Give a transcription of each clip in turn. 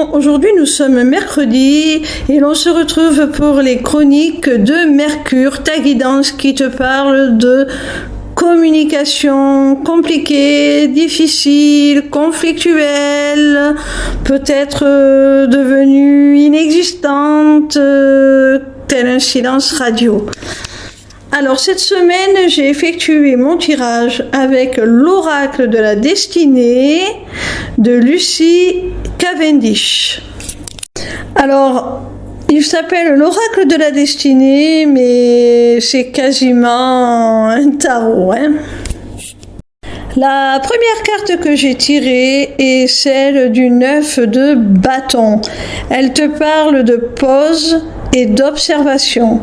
Aujourd'hui nous sommes mercredi et l'on se retrouve pour les chroniques de Mercure, ta guidance qui te parle de communication compliquée, difficile, conflictuelle, peut-être devenue inexistante, tel un silence radio. Alors cette semaine, j'ai effectué mon tirage avec l'oracle de la destinée de Lucie Cavendish. Alors, il s'appelle l'oracle de la destinée, mais c'est quasiment un tarot, hein. La première carte que j'ai tirée est celle du 9 de bâton. Elle te parle de pause et d'observation.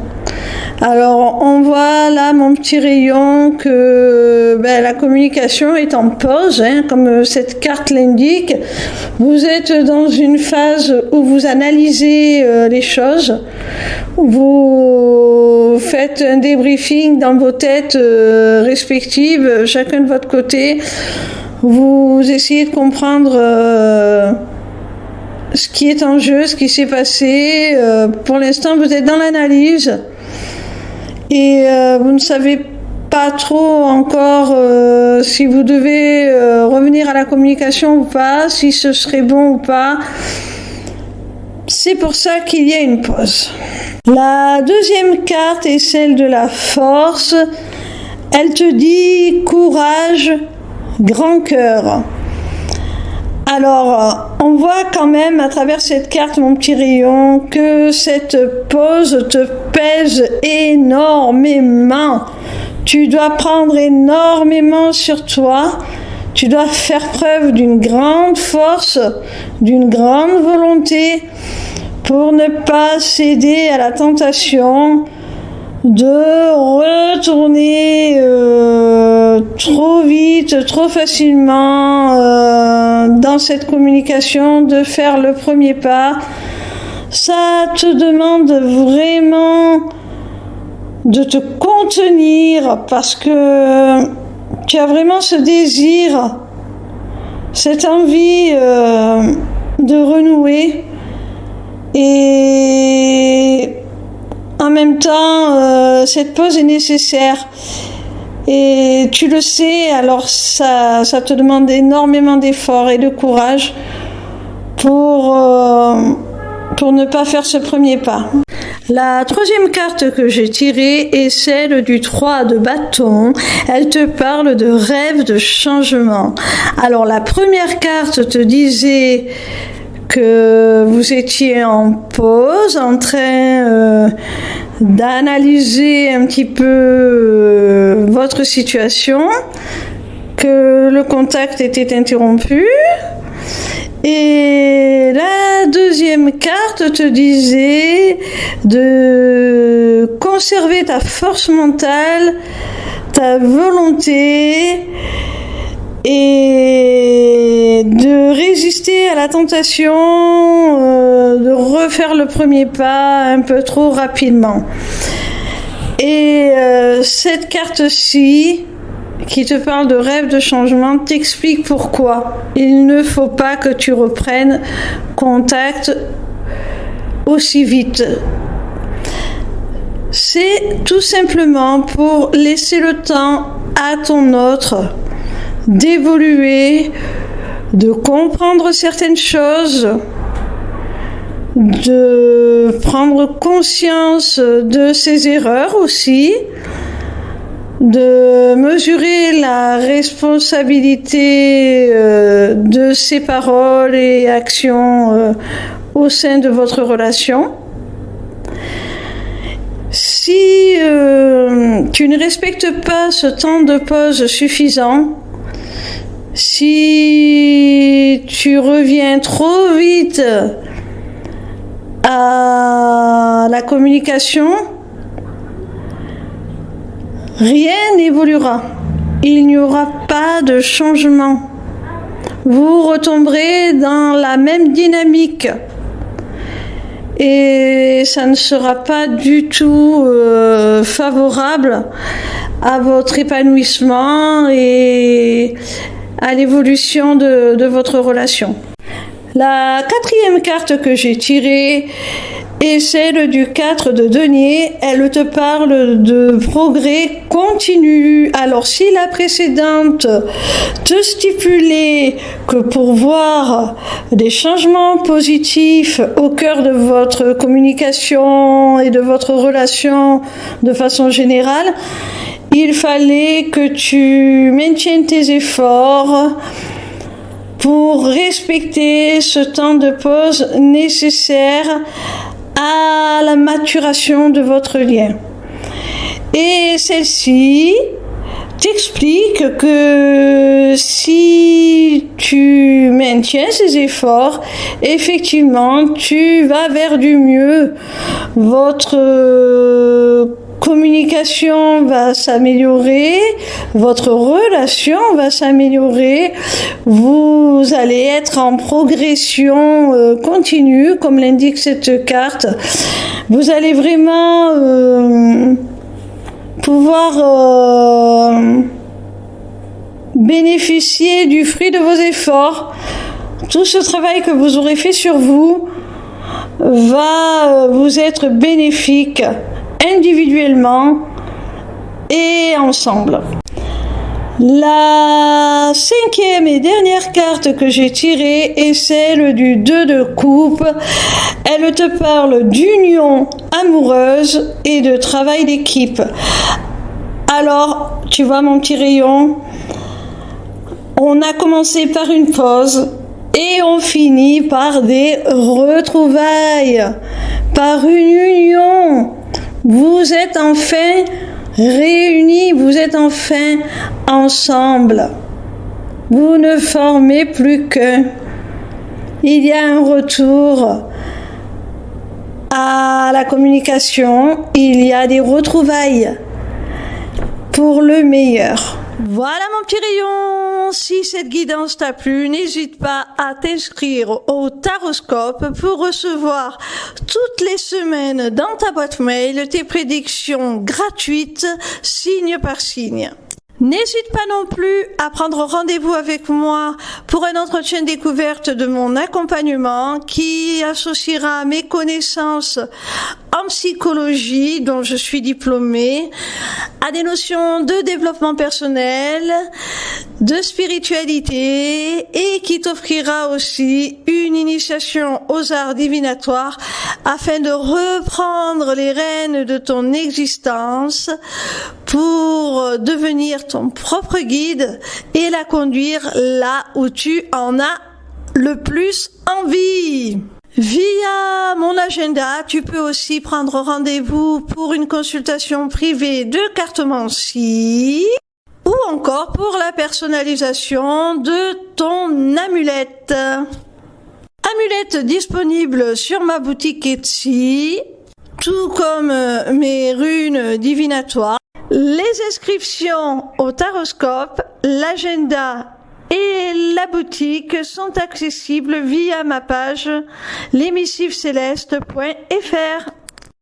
Alors, on voit là, mon petit rayon, que la communication est en pause, hein, comme cette carte l'indique. Vous êtes dans une phase où vous analysez les choses. Vous faites un débriefing dans vos têtes respectives, chacun de votre côté. Vous essayez de comprendre ce qui est en jeu, ce qui s'est passé. Pour l'instant, vous êtes dans l'analyse. Et vous ne savez pas trop encore si vous devez revenir à la communication ou pas, si ce serait bon ou pas. C'est pour ça qu'il y a une pause. La deuxième carte est celle de la force. Elle te dit courage, grand cœur. Alors, on voit quand même à travers cette carte, mon petit rayon, que cette pause te pèse énormément. Tu dois prendre énormément sur toi. Tu dois faire preuve d'une grande force, d'une grande volonté pour ne pas céder à la tentation de retourner trop vite, trop facilement dans cette communication, de faire le premier pas. Ça te demande vraiment de te contenir parce que tu as vraiment ce désir, cette envie de renouer, et en même temps, cette pause est nécessaire. Et tu le sais, alors ça te demande énormément d'efforts et de courage pour ne pas faire ce premier pas. La troisième carte que j'ai tirée est celle du 3 de bâton. Elle te parle de rêve de changement. Alors la première carte te disait que vous étiez en pause, en train d'analyser un petit peu votre situation, que le contact était interrompu. Et la deuxième carte te disait de conserver ta force mentale, ta volonté, et de résister à la tentation de refaire le premier pas un peu trop rapidement. Et cette carte-ci, qui te parle de rêve de changement, t'explique pourquoi il ne faut pas que tu reprennes contact aussi vite. C'est tout simplement pour laisser le temps à ton autre d'évoluer, de comprendre certaines choses, de prendre conscience de ses erreurs aussi, de mesurer la responsabilité de ses paroles et actions au sein de votre relation. Si tu ne respectes pas ce temps de pause suffisant, si tu reviens trop vite à la communication, rien n'évoluera. Il n'y aura pas de changement. Vous retomberez dans la même dynamique. Et ça ne sera pas du tout favorable à votre épanouissement et à l'évolution de votre relation. La quatrième carte que j'ai tirée est celle du 4 de denier. Elle te parle de progrès continu. Alors si la précédente te stipulait que pour voir des changements positifs au cœur de votre communication et de votre relation de façon générale, il fallait que tu maintiennes tes efforts pour respecter ce temps de pause nécessaire à la maturation de votre lien. Et celle-ci t'explique que si tu maintiens ces efforts, effectivement, tu vas vers du mieux. Votre communication va s'améliorer, votre relation va s'améliorer, vous allez être en progression continue, comme l'indique cette carte. Vous allez vraiment pouvoir bénéficier du fruit de vos efforts. Tout ce travail que vous aurez fait sur vous va vous être bénéfique individuellement et ensemble. La cinquième et dernière carte que j'ai tirée est celle du 2 de coupe. Elle te parle d'union amoureuse et de travail d'équipe. Alors, tu vois mon petit rayon, on a commencé par une pause et on finit par des retrouvailles, par une union. Vous êtes enfin réunis, vous êtes enfin ensemble. Vous ne formez plus qu'un. Il y a un retour à la communication, il y a des retrouvailles pour le meilleur. Voilà mon petit rayon, si cette guidance t'a plu, n'hésite pas à t'inscrire au Taroscope pour recevoir toutes les semaines dans ta boîte mail tes prédictions gratuites, signe par signe. N'hésite pas non plus à prendre rendez-vous avec moi pour un entretien découverte de mon accompagnement qui associera mes connaissances en psychologie, dont je suis diplômée, à des notions de développement personnel, de spiritualité et qui t'offrira aussi une initiation aux arts divinatoires afin de reprendre les rênes de ton existence pour devenir ton propre guide et la conduire là où tu en as le plus envie. Via mon agenda, tu peux aussi prendre rendez-vous pour une consultation privée de cartomancie ou encore pour la personnalisation de ton amulette. Amulette disponible sur ma boutique Etsy, tout comme mes runes divinatoires. Les inscriptions au Taroscope, l'agenda et la boutique sont accessibles via ma page lesmissivescélestes.fr.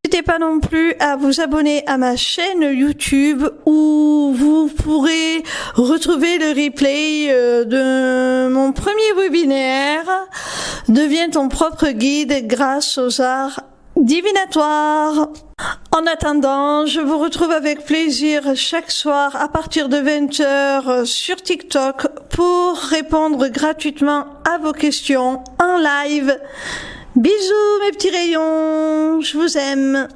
N'hésitez pas non plus à vous abonner à ma chaîne YouTube où vous pourrez retrouver le replay de mon premier webinaire « Deviens ton propre guide grâce aux arts divinatoires ». En attendant, je vous retrouve avec plaisir chaque soir à partir de 20h sur TikTok pour répondre gratuitement à vos questions en live. Bisous mes petits rayons, je vous aime.